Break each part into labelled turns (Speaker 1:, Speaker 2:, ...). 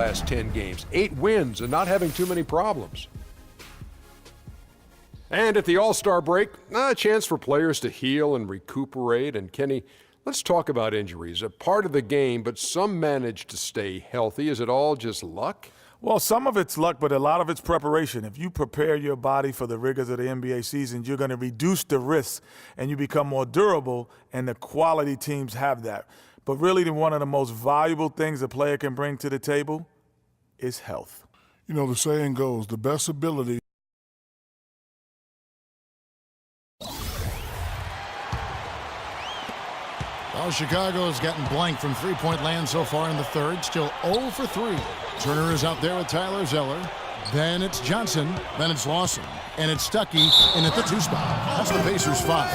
Speaker 1: last 10 games, 8 wins and not having too many problems. And at the All-Star break, a chance for players to heal and recuperate. And Kenny, let's talk about injuries. A part of the game, but some manage to stay healthy. Is it all just luck?
Speaker 2: Well, some of it's luck, but a lot of it's preparation. If you prepare your body for the rigors of the NBA season, you're going to reduce the risk and you become more durable, and the quality teams have that. But really, one of the most valuable things a player can bring to the table is health.
Speaker 3: You know, the saying goes, the best ability.
Speaker 4: Well, Chicago's gotten blank from three-point land so far in the third. Still 0 for 3. Turner is out there with Tyler Zeller. Then it's Johnson. Then it's Lawson. And it's Stuckey in at the 2 spot. That's the Pacers' foul.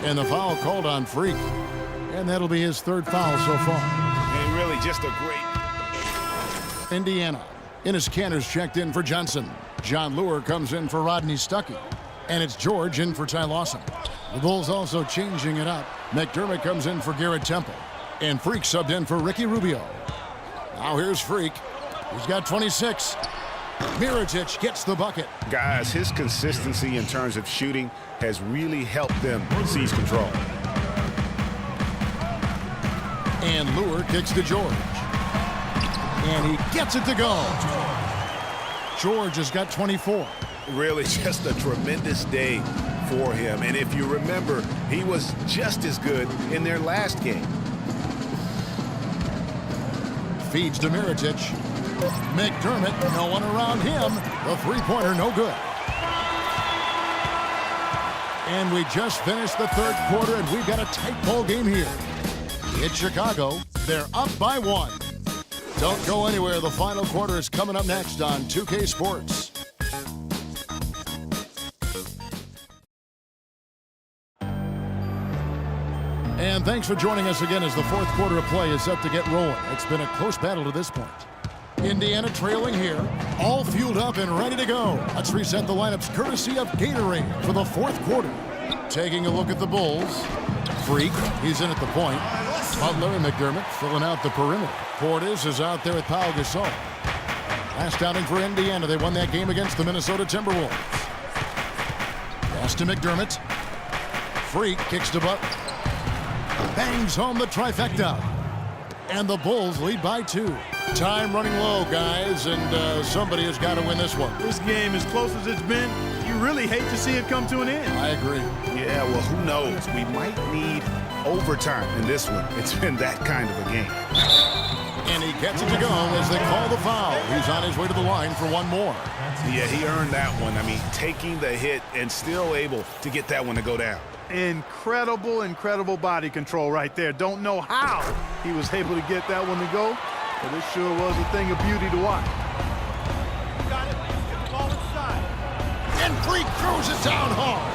Speaker 4: And the foul called on Freak. And that'll be his 3rd foul so far.
Speaker 5: And really just a great...
Speaker 4: Indiana. Enes Kanter's checked in for Johnson. John Lure comes in for Rodney Stuckey. And it's George in for Ty Lawson. The Bulls also changing it up. McDermott comes in for Garrett Temple. And Freak subbed in for Ricky Rubio. Now here's Freak. He's got 26. Mirotic gets the bucket.
Speaker 5: Guys, his consistency in terms of shooting has really helped them seize control.
Speaker 4: And Lure kicks to George. And he gets it to go. George has got 24.
Speaker 5: Really just a tremendous day for him. And if you remember, he was just as good in their last game.
Speaker 4: Feeds to Mirotic. McDermott, no one around him. The three-pointer, no good. And we just finished the 3rd quarter, and we've got a tight ball game here. It's Chicago. They're up by 1. Don't go anywhere. The final quarter is coming up next on 2K Sports. And thanks for joining us again as the 4th quarter of play is set to get rolling. It's been a close battle to this point. Indiana trailing here, all fueled up and ready to go. Let's reset the lineups courtesy of Gatorade for the 4th quarter. Taking a look at the Bulls. Freak, he's in at the point. Butler and McDermott filling out the perimeter. Portis is out there with Pau Gasol. Last outing for Indiana, they won that game against the Minnesota Timberwolves. Pass to McDermott. Freak kicks to Butler. Bangs home the trifecta. And the Bulls lead by 2. Time running low, guys, and somebody has got to win this one.
Speaker 6: This game, as close as it's been, you really hate to see it come to an end.
Speaker 4: I agree.
Speaker 5: Yeah, well, who knows? We might need overtime in this one. It's been that kind of a game.
Speaker 4: And he gets it to go as they call the foul. He's on his way to the line for one more.
Speaker 5: Yeah, he earned that one. I mean, taking the hit and still able to get that one to go down.
Speaker 6: Incredible body control right there. Don't know how he was able to get that one to go, but it sure was a thing of beauty to watch.
Speaker 7: Got it. Get the ball inside.
Speaker 4: And Freak throws it down hard.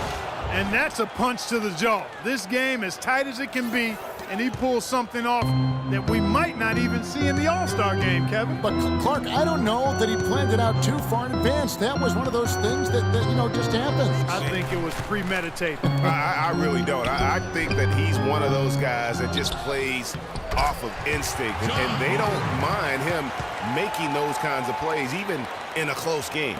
Speaker 6: And that's a punch to the jaw. This game as tight as it can be, and he pulls something off that we might not even see in the All-Star game, Kevin.
Speaker 4: But Clark, I don't know that he planned it out too far in advance. That was one of those things that just happened.
Speaker 6: I think it was premeditated.
Speaker 5: I really don't. I think that he's one of those guys that just plays off of instinct, and they don't mind him making those kinds of plays, even in a close game.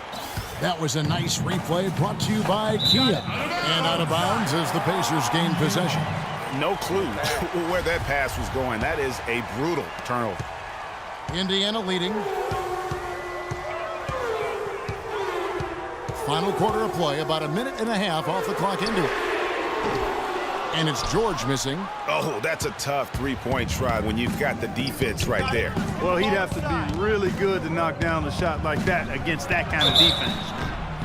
Speaker 4: That was a nice replay brought to you by Kia. And out of bounds as the Pacers gain possession.
Speaker 5: No clue where that pass was going. That is a brutal turnover.
Speaker 4: Indiana leading. Final quarter of play, about a minute and a half off the clock into it. And it's George missing.
Speaker 5: Oh, that's a tough three-point try when you've got the defense right there.
Speaker 6: Well, he'd have to be really good to knock down a shot like that against that kind of defense.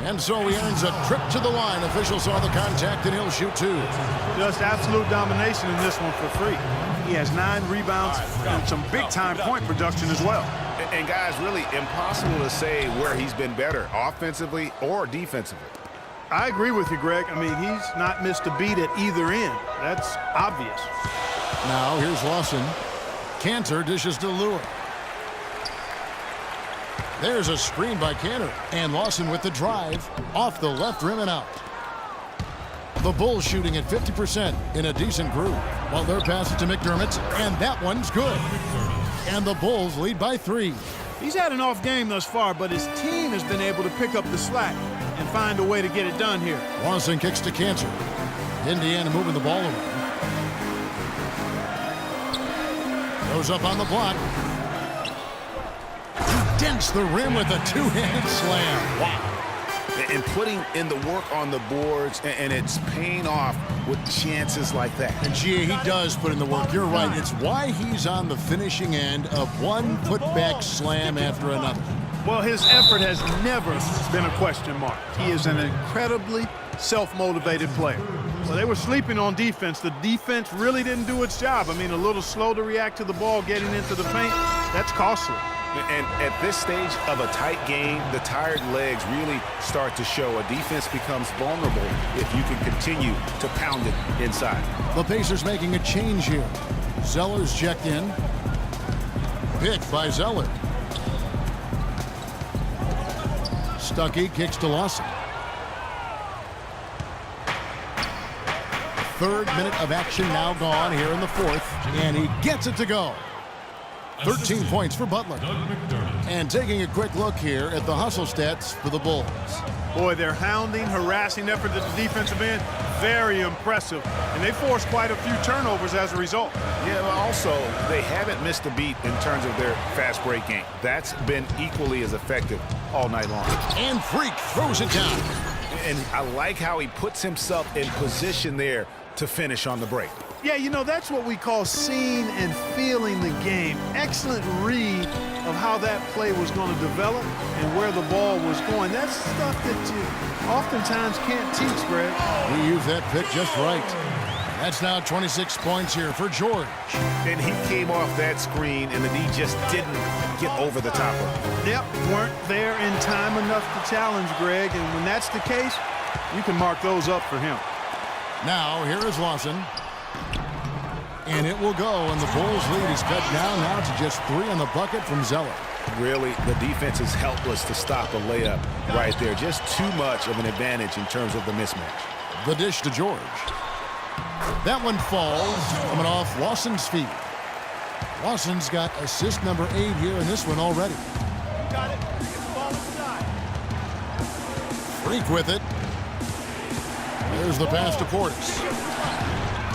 Speaker 4: And so he earns a trip to the line. Officials saw the contact, and he'll shoot 2.
Speaker 6: Just absolute domination in this one for Freak. He has 9 rebounds and some big-time point production as well.
Speaker 5: And guys, really impossible to say where he's been better, offensively or defensively.
Speaker 6: I agree with you, Greg. I mean, he's not missed a beat at either end. That's obvious.
Speaker 4: Now here's Lawson. Kanter dishes to Lure. There's a screen by Kanter. And Lawson with the drive. Off the left rim and out. The Bulls shooting at 50% in a decent groove. While they're passing to McDermott. And that one's good. And the Bulls lead by 3.
Speaker 6: He's had an off game thus far, but his team has been able to pick up the slack and find a way to get it done here.
Speaker 4: Lawson kicks to Cancer. Indiana moving the ball around. Goes up on the block. Dents the rim with a two-handed slam. Wow.
Speaker 5: And putting in the work on the boards, and it's paying off with chances like that.
Speaker 4: And G.A., he does put in the work. You're right. It's why he's on the finishing end of one putback slam after another.
Speaker 6: Well, his effort has never been a question mark. He is an incredibly self-motivated player. Well, they were sleeping on defense. The defense really didn't do its job. I mean, a little slow to react to the ball getting into the paint. That's costly.
Speaker 5: And at this stage of a tight game, the tired legs really start to show. A defense becomes vulnerable if you can continue to pound it inside.
Speaker 4: The Pacers making a change here. Zeller's checked in. Picked by Zeller. Stuckey kicks to Lawson. Third minute of action now gone here in the fourth, and he gets it to go. 13 points for Butler. And taking a quick look here at the hustle stats for the Bulls.
Speaker 6: Boy, their hounding, harassing effort at the defensive end, very impressive. And they forced quite a few turnovers as a result.
Speaker 5: Yeah, but also, they haven't missed a beat in terms of their fast break game. That's been equally as effective all night long.
Speaker 4: And Freak throws it down.
Speaker 5: And I like how he puts himself in position there to finish on the break.
Speaker 6: Yeah, you know, that's what we call seeing and feeling the game. Excellent read of how that play was going to develop and where the ball was going. That's stuff that you oftentimes can't teach, Greg.
Speaker 4: He used that pick just right. That's now 26 points here for George.
Speaker 5: And he came off that screen, and the D just didn't get over the top of it.
Speaker 6: Yep, weren't there in time enough to challenge Greg, and when that's the case, you can mark those up for him.
Speaker 4: Now, here is Lawson. And it will go, and the Bulls' lead is cut down now to just 3 on the bucket from Zeller.
Speaker 5: Really, the defense is helpless to stop a layup right there. Just too much of an advantage in terms of the mismatch.
Speaker 4: The dish to George. That one falls, coming off Lawson's feet. Lawson's got assist number 8 here in this one already.
Speaker 7: Got it. Get the ball inside.
Speaker 4: Freak with it. There's the pass to Portis.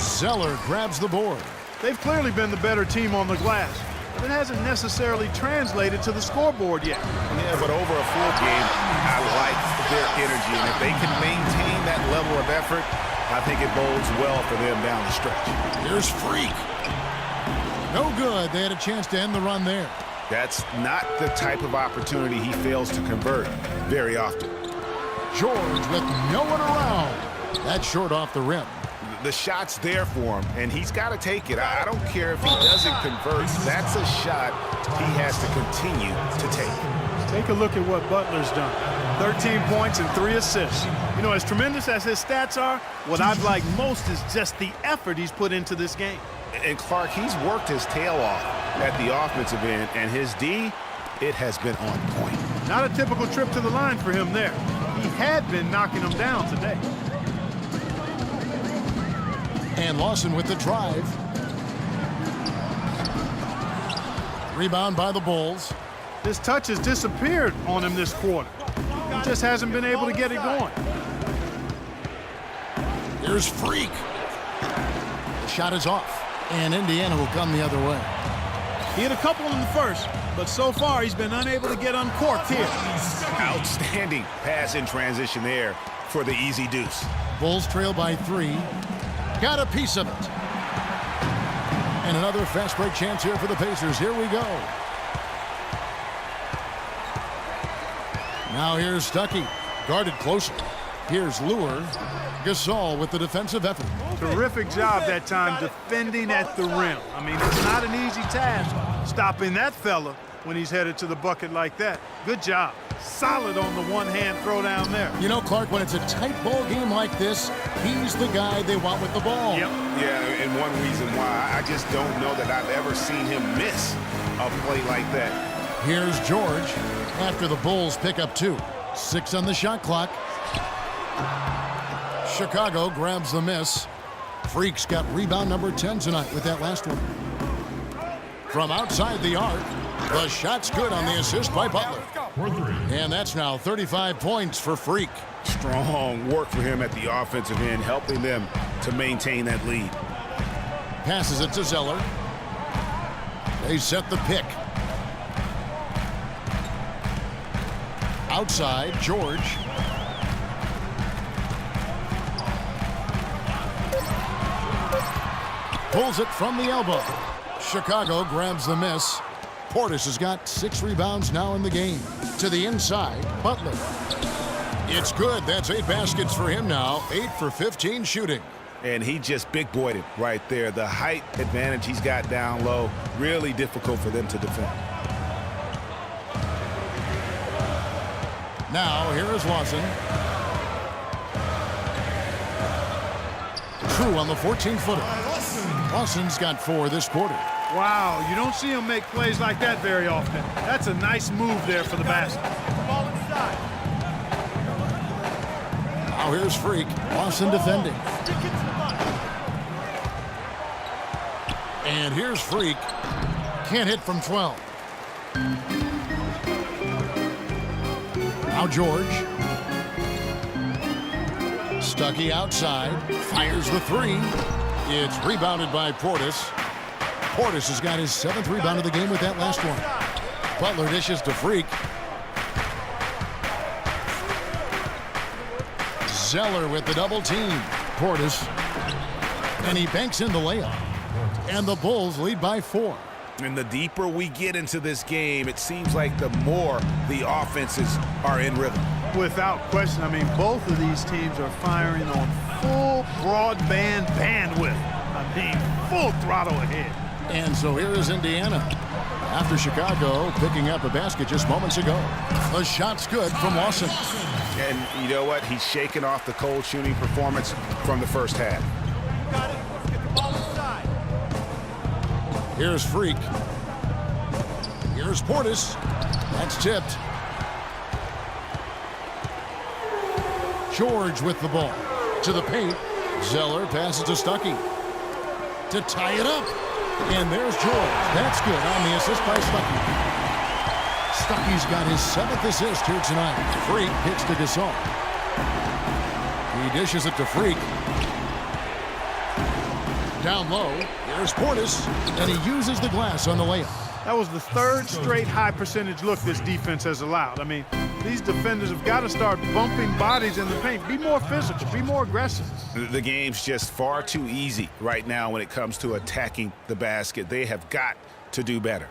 Speaker 4: Zeller grabs the board.
Speaker 6: They've clearly been the better team on the glass, but it hasn't necessarily translated to the scoreboard yet.
Speaker 5: Yeah, but over a full game, I like their energy, and if they can maintain that level of effort, I think it bodes well for them down the stretch.
Speaker 4: Here's Freak. No good. They had a chance to end the run there.
Speaker 5: That's not the type of opportunity he fails to convert very often.
Speaker 4: George with no one around. That's short off the rim.
Speaker 5: The shot's there for him, and he's got to take it. I don't care if he doesn't convert. That's a shot he has to continue to take.
Speaker 6: Take a look at what Butler's done. 13 points and 3 assists. You know, as tremendous as his stats are, what I'd like most is just the effort he's put into this game.
Speaker 5: And Clark, he's worked his tail off at the offensive end, and his D, it has been on point.
Speaker 6: Not a typical trip to the line for him there. He had been knocking them down today.
Speaker 4: And Lawson with the drive. Rebound by the Bulls.
Speaker 6: His touch has disappeared on him this quarter. He just hasn't been able to get it going.
Speaker 4: Here's Freak. The shot is off, and Indiana will come the other way.
Speaker 6: He had a couple in the first, but so far he's been unable to get uncorked here.
Speaker 5: Outstanding pass in transition there for the easy deuce.
Speaker 4: Bulls trail by 3. Got a piece of it. And another fast break chance here for the Pacers. Here we go. Now here's Stuckey. Guarded closely. Here's Lure. Gasol with the defensive effort.
Speaker 6: Terrific job that time defending at the rim. I mean, it's not an easy task stopping that fella when he's headed to the bucket like that. Good job. Solid on the one-hand throw down there.
Speaker 4: You know, Clark, when it's a tight ball game like this, he's the guy they want with the ball.
Speaker 6: Yep.
Speaker 5: Yeah, and one reason why I just don't know that I've ever seen him miss a play like that.
Speaker 4: Here's George after the Bulls pick up 2. 6 on the shot clock. Chicago grabs the miss. Freak's got rebound number 10 tonight with that last one. From outside the arc, The shot's good on the assist by Butler. And that's now 35 points for Freak.
Speaker 5: Strong work for him at the offensive end, helping them to maintain that lead.
Speaker 4: Passes it to Zeller. They set the pick. Outside, George. Pulls it from the elbow. Chicago grabs the miss. Portis has got 6 rebounds now in the game. To the inside, Butler. It's good. That's 8 baskets for him now. 8 for 15 shooting.
Speaker 5: And he just big-boyed it right there. The height advantage he's got down low, really difficult for them to defend.
Speaker 4: Now, here is Lawson. True on the 14-footer. Lawson's got 4 this quarter.
Speaker 6: Wow, you don't see him make plays like that very often. That's a nice move there for the basket.
Speaker 7: Get the ball inside.
Speaker 4: Now here's Freak. Lawson defending.
Speaker 7: Stick it to the line.
Speaker 4: And here's Freak. Can't hit from 12. Now George. Stuckey outside. Fires the 3. It's rebounded by Portis. Portis has got his 7th rebound of the game with that last one. Butler dishes to Freak. Zeller with the double team. Portis. And he banks in the layup. And the Bulls lead by 4.
Speaker 5: And the deeper we get into this game, it seems like the more the offenses are in rhythm.
Speaker 6: Without question, I mean, both of these teams are firing on full broadband bandwidth. I mean, full throttle ahead.
Speaker 4: And so here is Indiana. After Chicago picking up a basket just moments ago. The shot's good from Lawson.
Speaker 5: And you know what? He's shaking off the cold shooting performance from the first half.
Speaker 7: Got it. Let's get the ball inside.
Speaker 4: Here's Freak. Here's Portis. That's tipped. George with the ball. To the paint. Zeller passes to Stuckey. To tie it up. And there's George. That's good on the assist by Stuckey. Stuckey's got his 7th assist here tonight. Freak hits to Gasol. He dishes it to Freak. Down low, here's Portis, and he uses the glass on the layup.
Speaker 6: That was the 3rd straight high percentage look this defense has allowed. I mean, these defenders have got to start bumping bodies in the paint. Be more physical, be more aggressive.
Speaker 5: The game's just far too easy right now when it comes to attacking the basket. They have got to do better.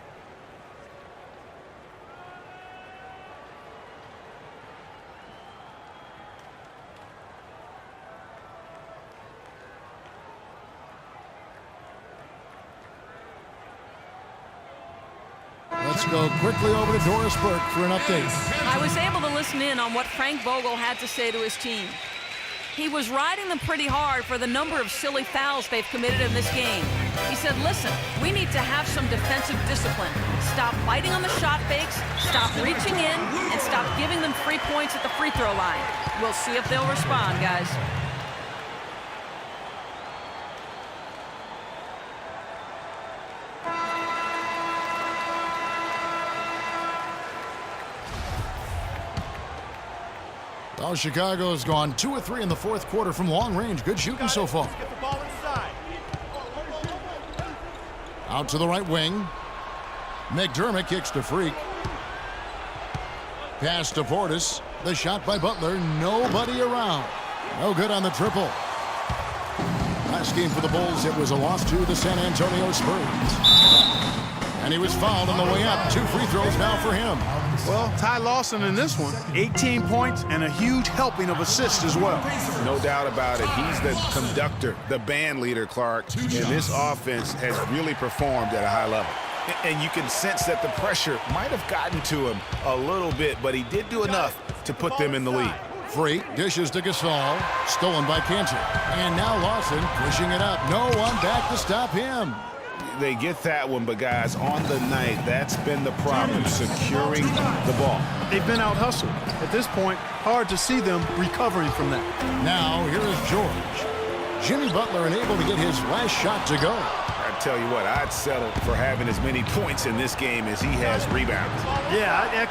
Speaker 4: Let's go quickly over to Doris Burke for an update.
Speaker 8: I was able to listen in on what Frank Vogel had to say to his team. He was riding them pretty hard for the number of silly fouls they've committed in this game. He said, listen, we need to have some defensive discipline. Stop biting on the shot fakes, stop reaching in, and stop giving them free points at the free throw line. We'll see if they'll respond, guys.
Speaker 4: Well, Chicago has gone 2 of 3 in the 4th quarter from long range. Good shooting so far.
Speaker 7: Let's get the ball inside.
Speaker 4: Out to the right wing. McDermott kicks to Freak. Pass to Portis. The shot by Butler. Nobody around. No good on the triple. Last game for the Bulls, it was a loss to the San Antonio Spurs. And he was fouled on the way up. 2 free throws now for him.
Speaker 6: Well, Ty Lawson in this one, 18 points and a huge helping of assists as well.
Speaker 5: No doubt about it. He's the conductor, the band leader, Clark. And this offense has really performed at a high level. And you can sense that the pressure might have gotten to him a little bit, but he did do enough to put them in the lead.
Speaker 4: Freak dishes to Gasol. Stolen by Cantor. And now Lawson pushing it up. No one back to stop him.
Speaker 5: They get that one, but guys, on the night, that's been the problem, securing the ball.
Speaker 6: They've been out-hustled. At this point, hard to see them recovering from that.
Speaker 4: Now, here is George. Jimmy Butler unable to get his last shot to go.
Speaker 5: Tell you what, I'd settle for having as many points in this game as he has rebounds.
Speaker 6: Yeah, I'd echo